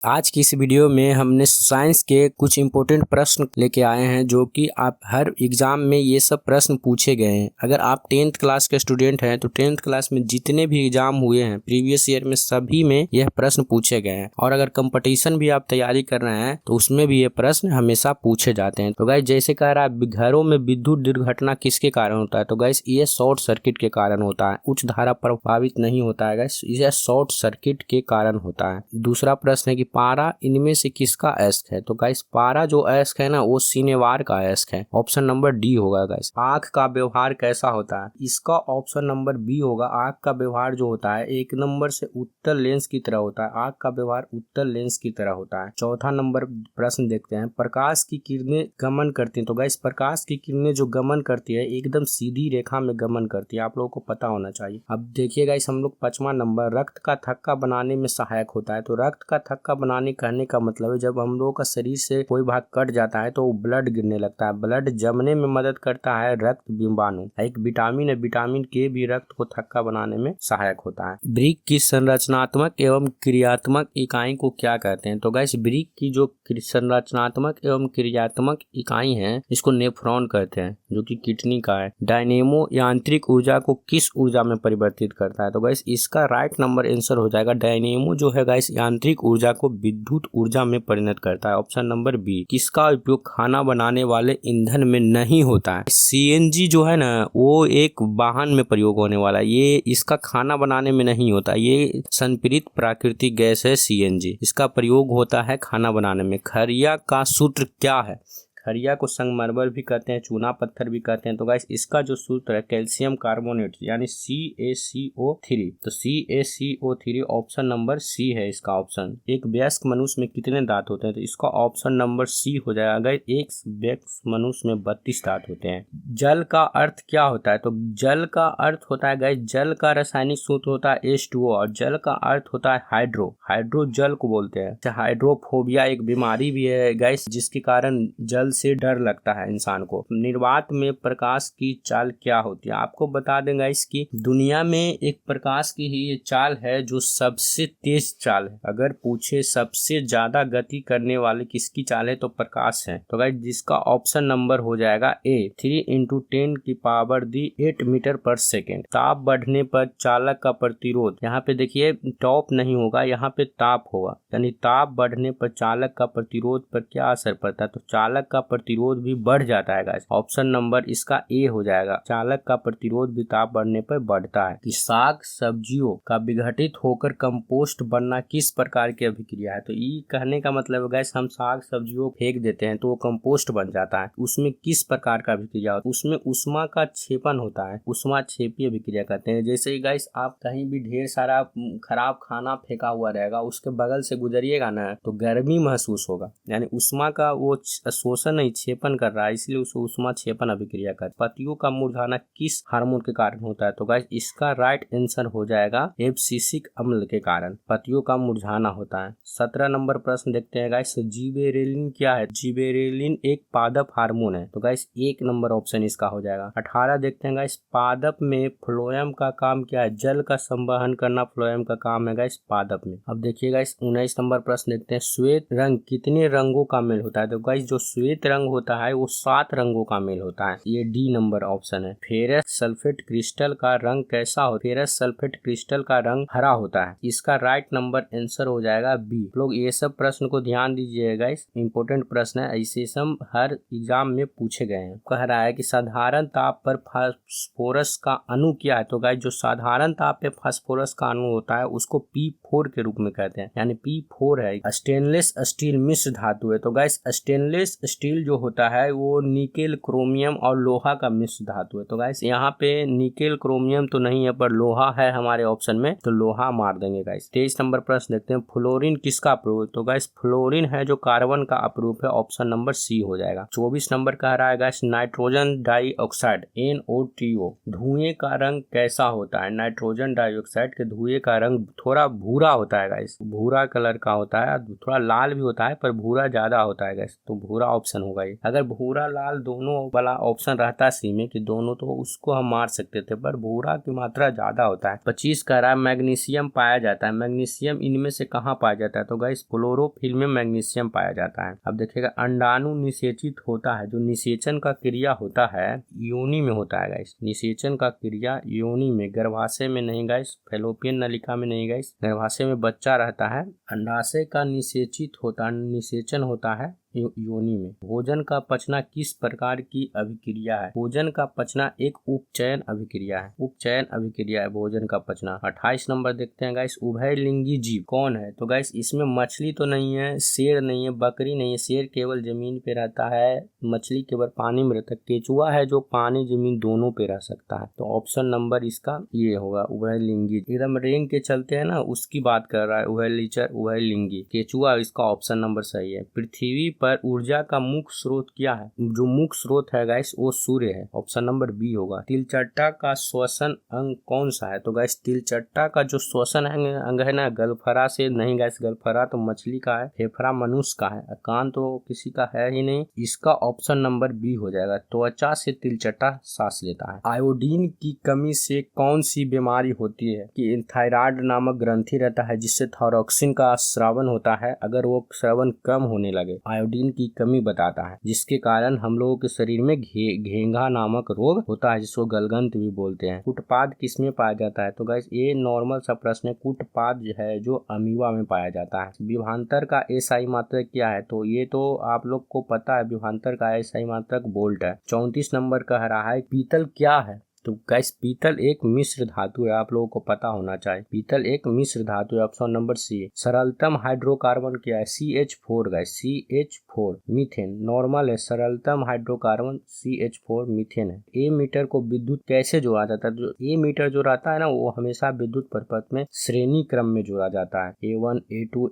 आज की इस वीडियो में हमने साइंस के कुछ इम्पोर्टेंट प्रश्न लेके आए हैं जो कि आप हर एग्जाम में ये सब प्रश्न पूछे गए हैं। अगर आप 10th क्लास के स्टूडेंट हैं तो 10th क्लास में जितने भी एग्जाम हुए हैं प्रीवियस ईयर में सभी में यह प्रश्न पूछे गए हैं। और अगर कंपटीशन भी आप तैयारी कर रहे हैं तो उसमें भी ये प्रश्न हमेशा पूछे जाते हैं। तो गाइस जैसे कह रहा है घरों में विद्युत दुर्घटना किसके कारण होता है, तो गाइस ये शॉर्ट सर्किट के कारण होता है। उच्च धारा प्रभावित नहीं होता है गाइस, यह शॉर्ट सर्किट के कारण होता है। दूसरा प्रश्न है कि पारा इनमें से किसका अयस्क है, तो गाइस पारा जो अयस्क है ना वो सिनेवार का अयस्क है। ऑप्शन नंबर डी होगा गाइस। आंख का व्यवहार कैसा होता है, इसका ऑप्शन नंबर बी होगा। आंख का व्यवहार जो होता है एक नंबर से उत्तल लेंस की तरह होता है। आंख का व्यवहार उत्तल लेंस की तरह होता है। चौथा नंबर प्रश्न देखते हैं, प्रकाश की किरणें गमन करती हैं, तो गाइस प्रकाश की किरणें जो गमन करती है एकदम सीधी रेखा में गमन करती है, आप लोगों को पता होना चाहिए। अब देखिए गाइस हम लोग पांचवा नंबर, रक्त का थक्का बनाने में सहायक होता है। तो रक्त का थक्का बनाने कहने का मतलब है जब हम लोगों का शरीर से कोई भाग कट जाता है तो ब्लड गिरने लगता है। ब्लड जमने में मदद करता है रक्त बिंबाणु। एक विटामिन है, विटामिन के भी रक्त को थक्का बनाने में सहायक होता है। ब्रिक की संरचनात्मक एवं क्रियात्मक इकाई को क्या कहते हैं, तो गाइस ब्रिक की जो संरचनात्मक एवं क्रियात्मक इकाई है इसको नेफ्रॉन कहते हैं जो कि किडनी का है। डायनेमो यांत्रिक ऊर्जा को किस ऊर्जा में परिवर्तित करता है, तो गाइस इसका राइट नंबर आंसर हो जाएगा डायनेमो जो है गाइस यांत्रिक ऊर्जा को विद्युत ऊर्जा में परिणत करता है। Option number B. किसका उपयोग खाना बनाने वाले ईंधन में नहीं होता है, सीएनजी जो है ना वो एक वाहन में प्रयोग होने वाला है, ये इसका खाना बनाने में नहीं होता। ये संपीड़ित प्राकृतिक गैस है सीएनजी, इसका प्रयोग होता है खाना बनाने में। खरिया का सूत्र क्या है, खरिया को संगमरमर भी कहते हैं, चूना पत्थर भी कहते हैं। तो गाइस इसका जो सूत्र है कैल्शियम कार्बोनेट यानी CaCO3, तो CaCO3 ऑप्शन नंबर सी है इसका ऑप्शन। एक वयस्क मनुष्य में कितने दांत होते हैं, तो इसका ऑप्शन नंबर सी हो जाएगा। एक वयस्क मनुष्य में 32 दांत होते हैं। जल का अर्थ क्या होता है, तो जल का अर्थ होता है गाइस, जल का रासायनिक सूत्र होता है H2O और जल का अर्थ होता है हाइड्रो जल को बोलते हैं। हाइड्रोफोबिया एक बीमारी भी है गाइस जिसके कारण जल से डर लगता है इंसान को। निर्वात में प्रकाश की चाल क्या होती है, आपको बता देंगे इसकी दुनिया में एक प्रकाश की ही ये चाल है जो सबसे तेज चाल है। अगर पूछे सबसे ज्यादा गति करने वाले किसकी चाल है तो प्रकाश है। तो गाइस जिसका ऑप्शन नंबर हो जाएगा ए। 3 × 10⁻⁸ मीटर पर सेकेंड। ताप बढ़ने पर चालक का प्रतिरोध, यहाँ पे देखिए टॉप नहीं होगा, यहाँ पे ताप होगा, यानी ताप बढ़ने पर चालक का प्रतिरोध पर क्या असर पड़ता है, तो चालक का प्रतिरोध भी बढ़ जाता है गाइस। ऑप्शन नंबर इसका ए हो जाएगा, चालक का प्रतिरोध भी ताप बढ़ने पर बढ़ता है। कि साग सब्जियों का विघटित होकर कंपोस्ट बनना किस प्रकार की अभिक्रिया है, तो ये कहने का मतलब है गाइस हम साग सब्जियों फेंक देते हैं तो वो कंपोस्ट बन जाता है, उसमें किस प्रकार का अभिक्रिया होता है, उसमें उष्मा का क्षेपण होता है, उष्मा क्षेपी अभिक्रिया कहते हैं। जैसे गाइस आप कहीं भी ढेर सारा खराब खाना फेंका हुआ रहेगा उसके बगल से गुजरिएगा ना तो गर्मी महसूस होगा, यानी उष्मा का वो शोषण नहीं क्षेपण कर रहा है, इसलिए उसको उष्मा क्षेपण अभिक्रिया कहते हैं। पत्तियों का मुरझाना किस हार्मोन के कारण होता है, तो गाइस इसका राइट आंसर हो जाएगा एब्सिसिक अम्ल के कारण पत्तियों का मुरझाना होता है। 17 नंबर प्रश्न देखते हैं गाइस, जिबेरेलिन क्या है, जिबेरेलिन एक पादप हार्मोन है, तो गाइस 1 नंबर ऑप्शन इसका हो जाएगा। 18 देखते हैं गाइस, पादप में फ्लोएम का काम क्या है, जल का संवहन करना फ्लोएम का काम है गाइस पादप में। अब देखिए गाइस 19 नंबर प्रश्न देखते हैं, श्वेत रंग कितने रंगों का मेल होता है, तो गाइस जो श्वेत रंग होता है वो 7 रंगों का मेल होता है, ये डी नंबर ऑप्शन है। फेरस सल्फेट क्रिस्टल का रंग कैसा होता है, फेरस सल्फेट क्रिस्टल का रंग हरा होता है, इसका राइट नंबर आंसर हो जाएगा बी। लोग ये सब प्रश्न को ध्यान दीजिएगा, इस इंपोर्टेंट प्रश्न है, ऐसे सब हर एग्जाम में पूछे गए हैं। कह रहा है कि साधारण ताप पर फास्फोरस का अणु क्या है, तो गाइस जो साधारण ताप पे फास्फोरस का अणु होता है उसको P4 के रूप में कहते हैं, यानी P4 है। स्टेनलेस स्टील मिश्र धातु है, तो गाइस स्टेनलेस स्टील जो होता है वो निकेल क्रोमियम और लोहा का मिश्र धातु है। तो गाइस यहाँ पे निकेल क्रोमियम तो नहीं है पर लोहा है हमारे ऑप्शन में, तो लोहा मार देंगे गाइस। 23 नंबर प्रश्न देखते हैं, फ्लोरीन किसका अप्रूव है, तो गाइस फ्लोरीन है जो कार्बन का अप्रूव है, ऑप्शन नंबर सी हो जाएगा। 24 नंबर कह रहा है गाइस, नाइट्रोजन डाइऑक्साइड NO2 धुएं का रंग कैसा होता है, नाइट्रोजन डाइऑक्साइड के धुएं का रंग थोड़ा भूरा होता है गाइस, भूरा कलर का होता है, थोड़ा लाल भी होता है पर भूरा ज्यादा होता है गाइस, तो भूरा ऑप्शन ऑप्शन होगा ये। अगर भूरा लाल दोनों वाला ऑप्शन रहता सी में कि दोनों, तो उसको हम मार सकते थे, पर भूरा की मात्रा ज्यादा होता है। 25 कह रहा है मैग्नीशियम पाया जाता है। मैग्नीशियम इनमें से कहाँ पाया जाता है? तो गाइस क्लोरोफिल में मैग्नीशियम पाया जाता है। अब देखिएगा अंडाणु निषेचित होता है। जो निषेचन का क्रिया होता है योनि में होता है गाइस। निषेचन का क्रिया योनि में, गर्भाशय में नहीं गाइस, फैलोपियन नलिका में नहीं गाइस, गर्भाशय में बच्चा रहता है। अंडाशय का निषेचन होता है योनि में। भोजन का पचना किस प्रकार की अभिक्रिया है? भोजन का पचना एक उपचयन अभिक्रिया है। उपचयन अभिक्रिया है भोजन का पचना। 28 नंबर देखते हैं गाइस, उभयलिंगी जीव कौन है? तो गाइस इसमें मछली तो नहीं है, शेर नहीं है, बकरी नहीं है। शेर केवल जमीन पे रहता है, मछली केवल पानी में रहता है। केचुआ है जो पानी जमीन दोनों पे रह सकता है। तो ऑप्शन नंबर इसका ये होगा, उभयलिंगी। एकदम रेंग के चलते हैं ना, उसकी बात कर रहा है, उभयलिंगी केचुआ। इसका ऑप्शन नंबर सही है। पृथ्वी पर ऊर्जा का मुख्य स्रोत क्या है? जो मुख्य स्रोत है गाइस वो सूर्य है। ऑप्शन नंबर बी होगा। तिलचट्टा का श्वसन अंग कौन सा है? तो गाइस तिलचट्टा का जो श्वसन अंग है ना, गलफरा से नहीं गाइस, गलफरा तो मछली का है, फेफड़ा मनुष्य का है, कान तो किसी का है ही नहीं। इसका ऑप्शन नंबर बी हो जाएगा। त्वचा से तिलचट्टा सांस लेता है। आयोडीन की कमी से कौन सी बीमारी होती है? कि थायराइड नामक ग्रंथि रहता है जिससे थायरोक्सिन का स्रावन होता है। अगर वो स्रावन कम होने लगे, आयोडीन की कमी बताता है, जिसके कारण हम लोगों के शरीर में घेंघा नामक रोग होता है, जिसको गलगंत भी बोलते हैं। कुटपाद किसमें पाया जाता है? तो गाइस ये नॉर्मल सा प्रश्न है। कुटपाद है जो अमीबा में पाया जाता है। विभवांतर का एसआई मात्रक क्या है? तो ये तो आप लोग को पता है, विभवांतर का एसआई मात्रक वोल्ट है। 34 नंबर कह रहा है पीतल क्या है? तो गाइस पीतल एक मिश्र धातु है, आप लोगों को पता होना चाहिए। पीतल एक मिश्र धातु है। Option number C. सरलतम हाइड्रोकार्बन क्या है? CH4 guys, CH4। Methane normal है। सरलतम हाइड्रोकार्बन CH4 मीथेन है। ए मीटर को विद्युत कैसे जोड़ा जाता है? जो ए मीटर जो रहता है ना, वो हमेशा विद्युत परिपथ में श्रेणी क्रम में जोड़ा जाता है। A1 A2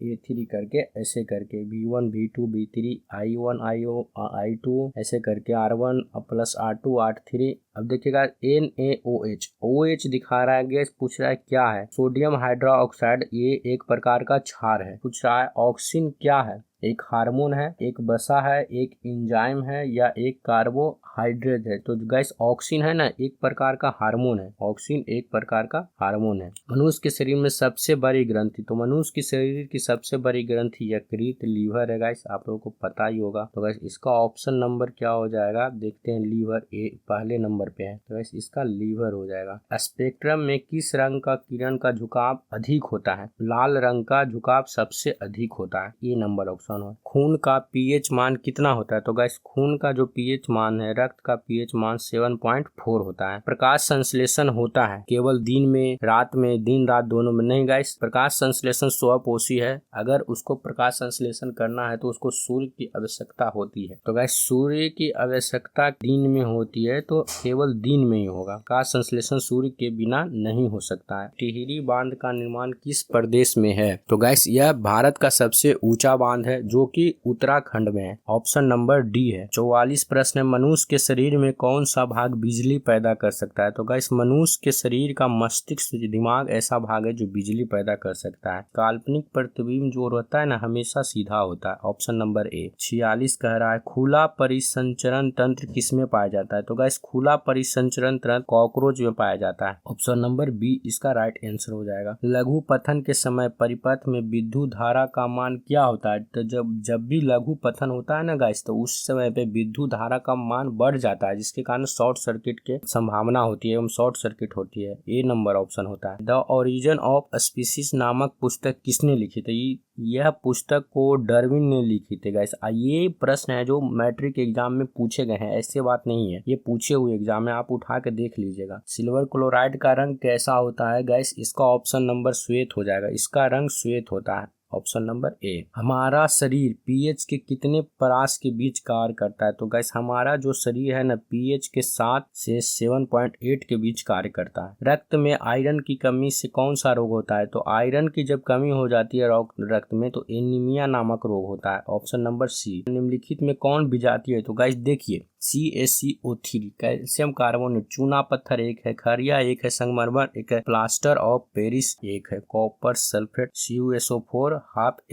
A3 करके, ऐसे करके V1 V2 V3 I1 I2 ऐसे करके R1 प्लस R2 R3। अब देखिएगा NaOH, OH दिखा रहा है गैस, पूछ रहा है क्या है? सोडियम हाइड्रोक्साइड, ये एक प्रकार का क्षार है। पूछ रहा है ऑक्सीन क्या है? एक हार्मोन है, एक वसा है, एक एंजाइम है, या एक कार्बोहाइड्रेट है? तो गैस ऑक्सीन है ना, एक प्रकार का हार्मोन है। ऑक्सीन एक प्रकार का हार्मोन है। मनुष्य के शरीर में सबसे बड़ी ग्रंथि, तो मनुष्य के शरीर की सबसे बड़ी ग्रंथि यकृत लीवर है गाइस, आप लोगों को पता ही होगा। तो गैस इसका ऑप्शन नंबर क्या हो जाएगा? देखते हैं। लीवर ए पहले नंबर पे है, तो गैस इसका लीवर हो जाएगा। स्पेक्ट्रम में किस रंग का किरण का झुकाव अधिक होता है? लाल रंग का झुकाव सबसे अधिक होता है। ये नंबर ऑप्शन। खून का पीएच मान कितना होता है? तो गाइस खून का जो पीएच मान है, रक्त का पीएच मान 7.4 होता है। प्रकाश संश्लेषण होता है केवल दिन में, रात में, दिन रात दोनों में नहीं गाइस। प्रकाश संश्लेषण स्वपोषी है। अगर उसको प्रकाश संश्लेषण करना है तो उसको सूर्य की आवश्यकता होती है। तो गाइस सूर्य की आवश्यकता दिन में होती है, तो केवल दिन में ही होगा। प्रकाश संश्लेषण सूर्य के बिना नहीं हो सकता है। टिहरी बांध का निर्माण किस प्रदेश में है? तो गाइस यह भारत का सबसे ऊंचा बांध है, जो कि उत्तराखंड में है। ऑप्शन नंबर डी है। 44 प्रश्न है, मनुष्य के शरीर में कौन सा भाग बिजली पैदा कर सकता है? तो गाइस मनुष्य के शरीर का मस्तिष्क, दिमाग ऐसा भाग है जो बिजली पैदा कर सकता है। काल्पनिक प्रतिबिंब जो रहता है ना, हमेशा सीधा होता है। Option number A. 46 कह रहा है खुला परिसंचरण तंत्र किसमें पाया जाता है? तो गाइस खुला परिसंचरण तंत्र कॉकरोच में पाया जाता है। ऑप्शन नंबर बी इसका राइट आंसर हो जाएगा। लघु पथन के समय परिपथ में विद्युत धारा का मान क्या होता है? तो जब भी लघु पतन होता है ना गाइस, तो उस समय पे विद्युत धारा का मान बढ़ जाता है, जिसके कारण शॉर्ट सर्किट के संभावना होती है एवं शॉर्ट सर्किट होती है। ए नंबर ऑप्शन होता है। द ओरिजिन ऑफ स्पीसीज नामक पुस्तक किसने लिखी थी? यह पुस्तक को डार्विन ने लिखी थी गाइस। ये प्रश्न है जो मैट्रिक एग्जाम में पूछे गए हैं, ऐसे बात नहीं है, ये पूछे हुए एग्जाम में, आप उठा के देख लीजिएगा। सिल्वर क्लोराइड का रंग कैसा होता है गाइस? इसका ऑप्शन नंबर श्वेत हो जाएगा। इसका रंग श्वेत होता है। Option number A. हमारा शरीर पीएच के कितने परास के बीच कार्य करता है? तो गाइस हमारा जो शरीर है ना, पीएच के 7 से 7.8 के बीच कार्य करता है। रक्त में आयरन की कमी से कौन सा रोग होता है? तो आयरन की जब कमी हो जाती है रक्त में, तो एनीमिया नामक रोग होता है। Option number C. निम्नलिखित में कौन विजातीय है? तो गाइस देखिए, CaCO3 कैल्शियम कार्बोनेट, चूना पत्थर एक है, खरिया एक है, संगमरमर एक है, प्लास्टर ऑफ पेरिस एक है, कॉपर सल्फेट CuSO4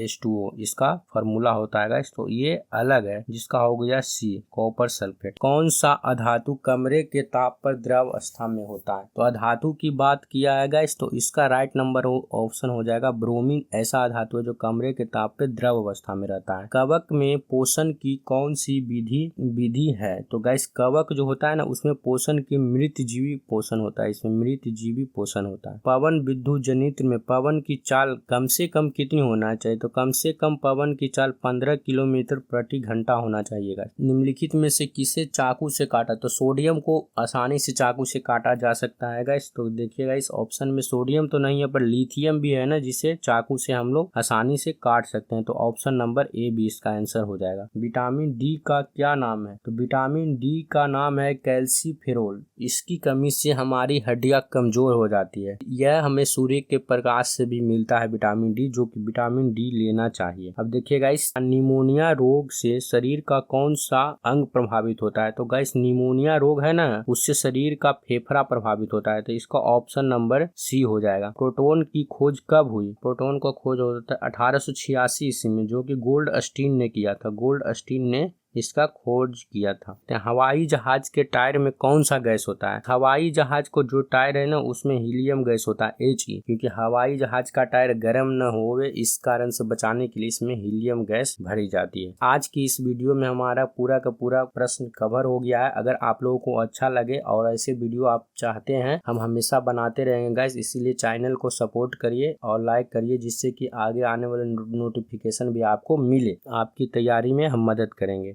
H2O इसका फॉर्मूला होता है गाइस, तो ये अलग है, जिसका हो गया C कॉपर सल्फेट। कौन सा अधातु कमरे के ताप पर द्रव अवस्था में होता है? तो अधातु की बात किया है गाइस, तो इसका राइट नंबर ऑप्शन हो जाएगा ब्रोमीन। ऐसा अधातु है जो कमरे के ताप पे द्रव अवस्था में रहता है। कवक में पोषण की कौन सी विधि है? तो गाइस कवक जो होता है ना, उसमें पोषण की मृतजीवी पोषण होता है, इसमें मृतजीवी पोषण होता है। पवन विद्युत जनित्र में पवन की चाल कम से कम कितनी होना चाहिए? तो कम से कम पवन की चाल 15 किलोमीटर प्रति घंटा होना चाहिए। निम्नलिखित में से किसे चाकू से काटा? तो सोडियम को आसानी से चाकू से काटा जा सकता है गाइस। तो देखिएगा इस ऑप्शन में सोडियम तो नहीं है, पर लिथियम भी है ना, जिसे चाकू से हम लोग आसानी से काट सकते हैं। तो ऑप्शन नंबर ए भी इसका आंसर हो जाएगा। विटामिन डी का क्या नाम है? तो विटामिन डी का नाम है कैल्सीफेरोल। इसकी कमी से हमारी हड्डियां कमजोर हो जाती है। यह हमें सूर्य के प्रकाश से भी मिलता है विटामिन डी, जो कि विटामिन डी लेना चाहिए। अब देखिएगा इस निमोनिया रोग से शरीर का कौन सा अंग प्रभावित होता है? तो गाइस निमोनिया रोग है ना, उससे शरीर का फेफड़ा प्रभावित होता है। तो इसका ऑप्शन नंबर सी हो जाएगा। प्रोटॉन की खोज कब हुई? प्रोटॉन का खोज होता है 1886 ईस्वी में, जो कि गोल्डस्टीन ने किया था। गोल्डस्टीन ने इसका खोज किया था। तो हवाई जहाज के टायर में कौन सा गैस होता है? हवाई जहाज को जो टायर है ना, उसमें हीलियम गैस होता है He, क्योंकि हवाई जहाज का टायर गर्म न होवे, इस कारण से बचाने के लिए इसमें हीलियम गैस भरी जाती है। आज की इस वीडियो में हमारा पूरा का पूरा प्रश्न कवर हो गया है। अगर आप लोगों को अच्छा लगे और ऐसे वीडियो आप चाहते हैं हम हमेशा बनाते रहेंगे गाइस, इसीलिए चैनल को सपोर्ट करिए और लाइक करिए, जिससे कि आगे आने वाले नोटिफिकेशन भी आपको मिले। आपकी तैयारी में हम मदद करेंगे।